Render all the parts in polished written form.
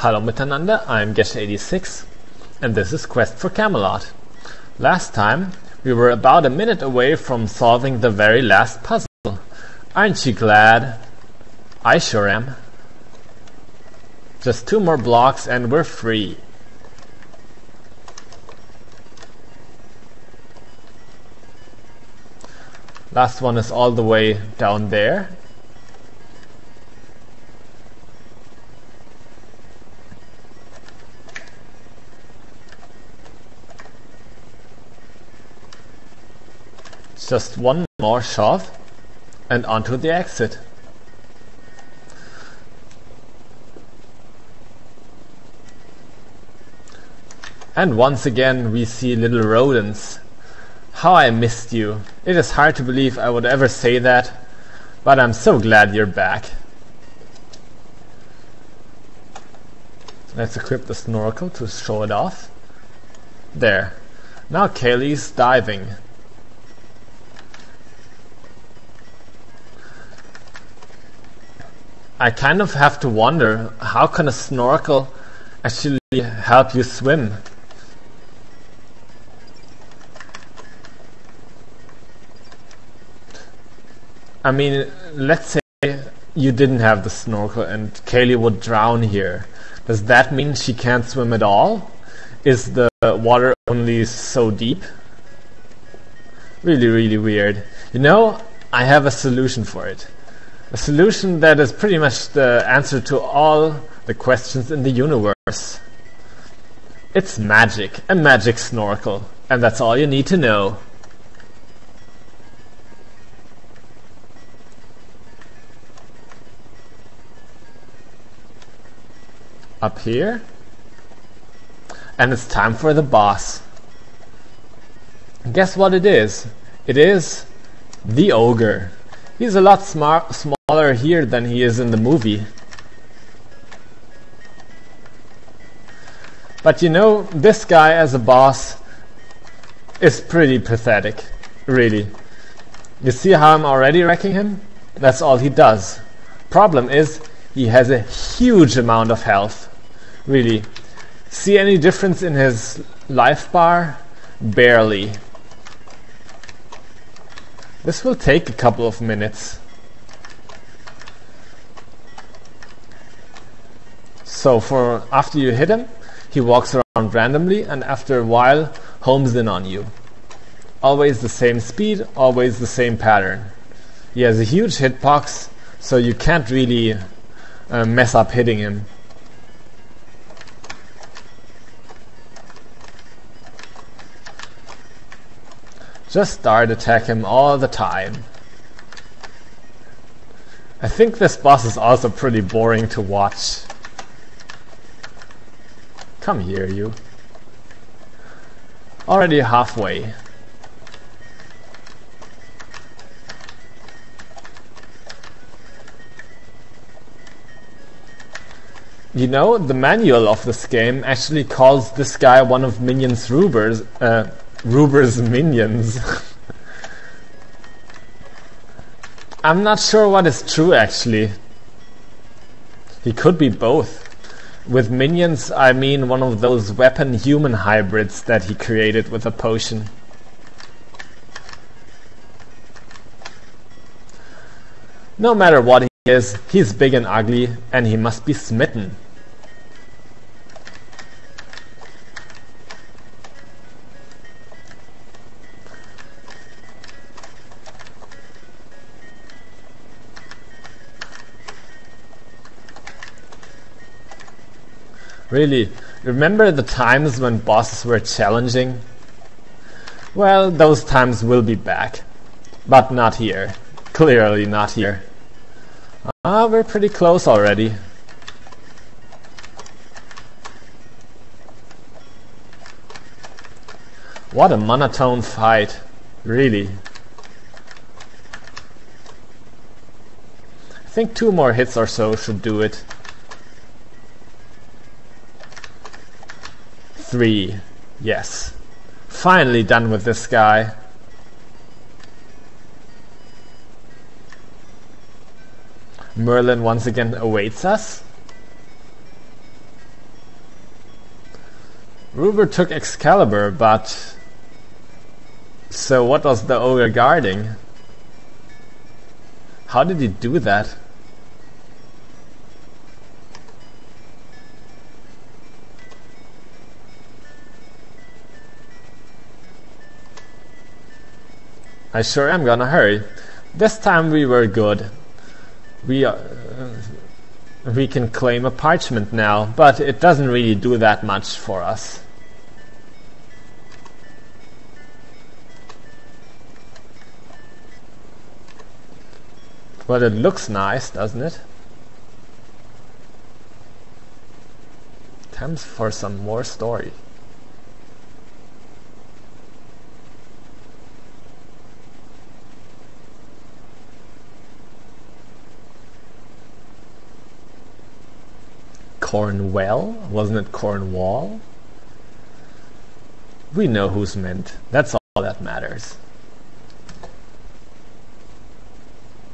Hallo miteinander, I'm Gesh86 and this is Quest for Camelot. Last time we were about a minute away from solving the very last puzzle. Aren't you glad? I sure am. Just 2 more blocks and we're free. Last one is all the way down there. Just one more shove and onto the exit. And once again we see little rodents. How I missed you. It is hard to believe I would ever say that, but I'm so glad you're back. Let's equip the snorkel to show it off. There. Now Kaylee's diving. I kind of have to wonder, how can a snorkel actually help you swim? I mean, let's say you didn't have the snorkel and Kaylee would drown here. Does that mean she can't swim at all? Is the water only so deep? Really, really weird. You know, I have a solution for it. A solution that is pretty much the answer to all the questions in the universe. It's magic, a magic snorkel, and that's all you need to know. Up here, and it's time for the boss. Guess what it is? It is the Ogre. He's a lot smaller here than he is in the movie. But you know, this guy as a boss is pretty pathetic, really. You see how I'm already wrecking him? That's all he does. Problem is, he has a huge amount of health. Really. See any difference in his life bar? Barely. This will take a couple of minutes. So after you hit him, he walks around randomly and after a while homes in on you. Always the same speed, always the same pattern. He has a huge hitbox, so you can't really mess up hitting him. Just start attack him all the time. I think this boss is also pretty boring to watch. Come here, you. Already halfway. You know, the manual of this game actually calls this guy one of Minion's Ruber's minions. I'm not sure what is true actually. He could be both. With minions I mean one of those weapon-human hybrids that he created with a potion. No matter what he is, he's big and ugly and he must be smitten. Really, remember the times when bosses were challenging? Well, those times will be back. But not here. Clearly not here. We're pretty close already. What a monotone fight. Really. I think 2 more hits or so should do it. 3. Yes. Finally done with this guy. Merlin once again awaits us. Ruber took Excalibur, but... So what was the Ogre guarding? How did he do that? I sure am gonna hurry. This time we were good. We can claim a parchment now, but it doesn't really do that much for us. But it looks nice, doesn't it? Time for some more story. Cornwell? Wasn't it Cornwall? We know who's meant. That's all that matters.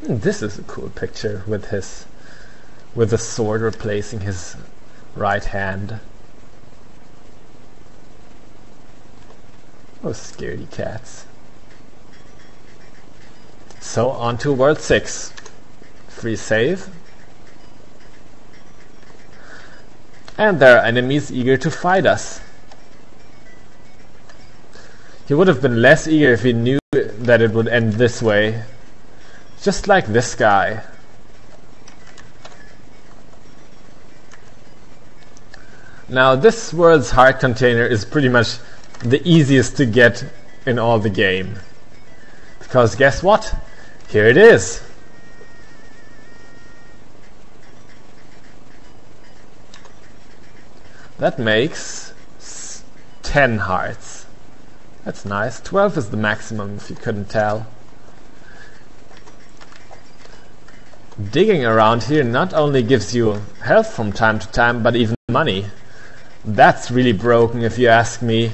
This is a cool picture with the sword replacing his right hand. Oh, scaredy cats. So on to World 6. Free save. And there are enemies eager to fight us. He would have been less eager if he knew that it would end this way. Just like this guy. Now this world's heart container is pretty much the easiest to get in all the game. Because guess what? Here it is. That makes 10 hearts. That's nice. 12 is the maximum if you couldn't tell. Digging around here not only gives you health from time to time, but even money. That's really broken if you ask me.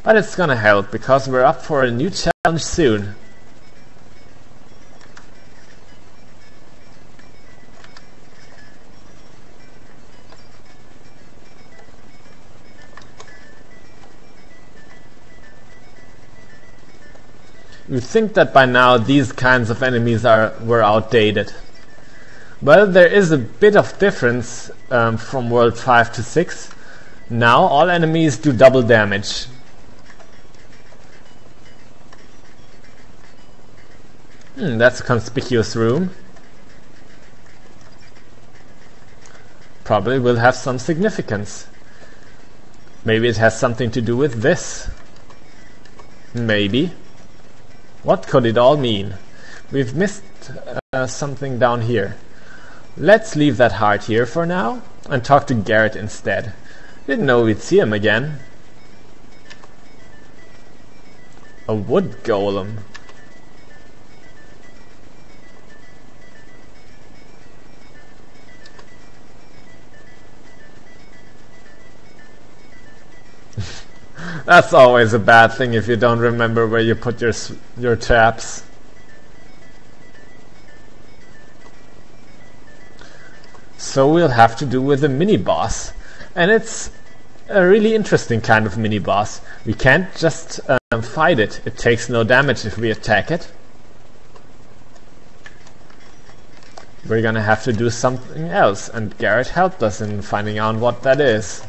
But it's gonna help because we're up for a new challenge soon. You think that by now these kinds of enemies were outdated. Well, there is a bit of difference from World 5 to 6. Now all enemies do double damage. That's a conspicuous room. Probably will have some significance. Maybe it has something to do with this. Maybe. What could it all mean? We've missed something down here. Let's leave that heart here for now and talk to Garrett instead. Didn't know we'd see him again. A wood golem. That's always a bad thing if you don't remember where you put your traps. So we'll have to do with a mini-boss. And it's a really interesting kind of mini-boss. We can't just fight it. It takes no damage if we attack it. We're gonna have to do something else, and Garrett helped us in finding out what that is.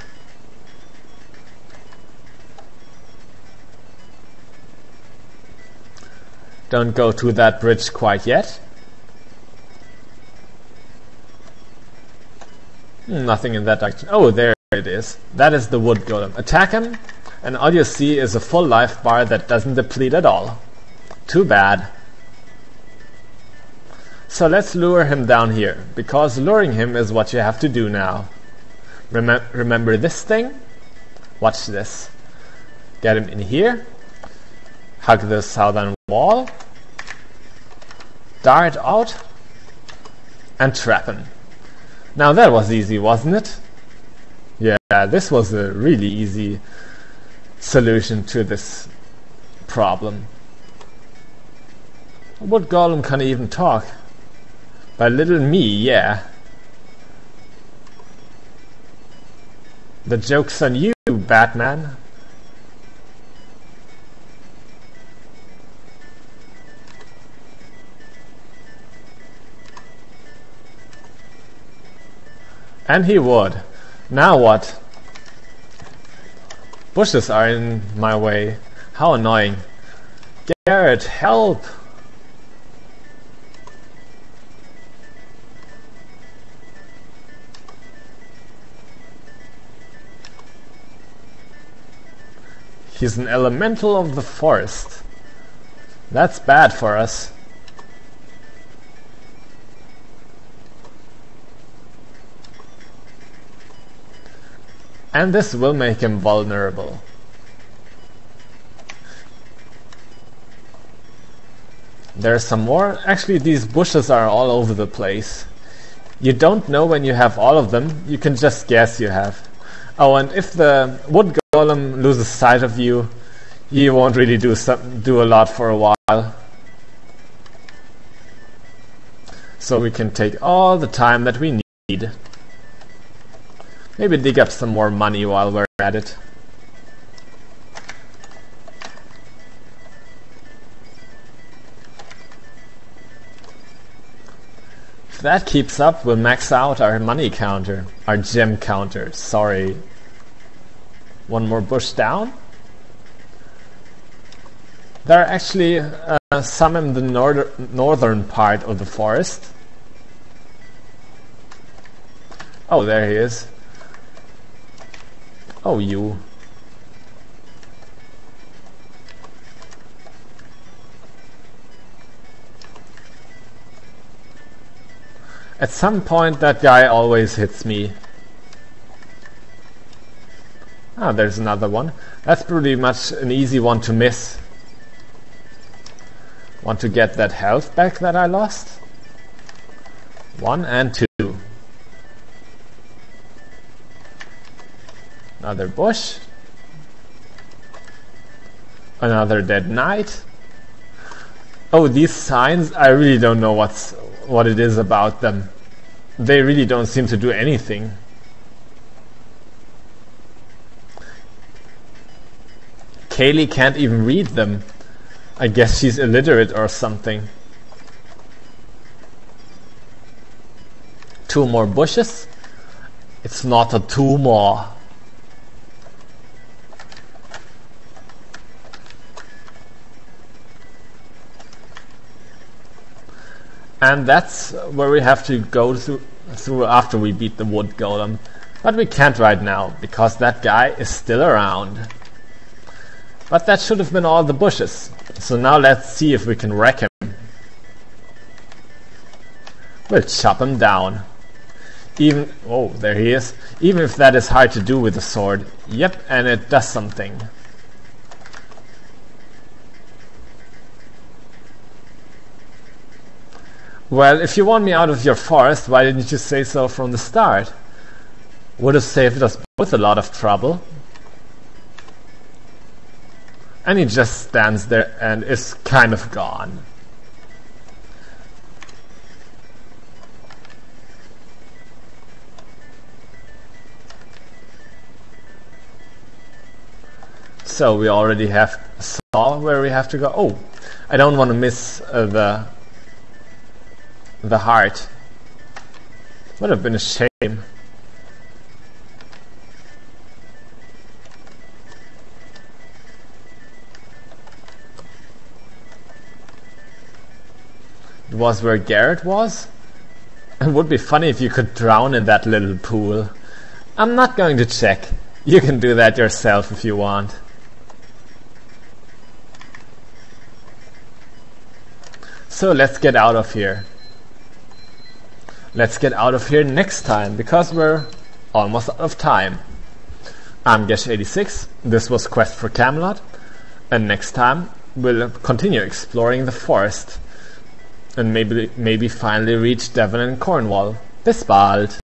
Don't go to that bridge quite yet. Nothing in that direction. Oh, there it is. That is the wood golem. Attack him, and all you see is a full life bar that doesn't deplete at all. Too bad. So let's lure him down here, because luring him is what you have to do now. Remember this thing? Watch this. Get him in here. Hug the southern wall. Dart out. And trap him. Now that was easy, wasn't it? Yeah, this was a really easy solution to this problem. Wood golem can even talk. By little me, yeah. The joke's on you, Batman. And he would. Now what? Bushes are in my way. How annoying. Garrett, help! He's an elemental of the forest. That's bad for us. And this will make him vulnerable. There's some more. Actually, these bushes are all over the place. You don't know when you have all of them. You can just guess you have. Oh, and if the wood golem loses sight of you, he won't really do a lot for a while. So we can take all the time that we need. Maybe dig up some more money while we're at it. If that keeps up, we'll max out our money counter, our gem counter, sorry. One more bush down. There are actually some in the northern part of the forest. Oh, there he is. Oh, you. At some point that guy always hits me. Ah, there's another one. That's pretty much an easy one to miss. Want to get that health back that I lost? 1 and 2. Another bush. Another dead knight. Oh, these signs, I really don't know what it is about them. They really don't seem to do anything. Kaylee can't even read them. I guess she's illiterate or something. 2 more bushes. It's not a tumor. And that's where we have to go through after we beat the wood golem. But we can't right now, because that guy is still around. But that should have been all the bushes. So now let's see if we can wreck him. We'll chop him down. Oh, there he is. Even if that is hard to do with a sword. Yep, and it does something. Well, if you want me out of your forest, why didn't you say so from the start? Would have saved us both a lot of trouble. And he just stands there and is kind of gone. So we already saw where we have to go. Oh, I don't want to miss the heart. Would have been a shame. It was where Garrett was? It would be funny if you could drown in that little pool. I'm not going to check. You can do that yourself if you want. So let's get out of here. Let's get out of here next time, because we're almost out of time. I'm Gesh86, this was Quest for Camelot, and next time we'll continue exploring the forest, and maybe finally reach Devon and Cornwall. Bis bald!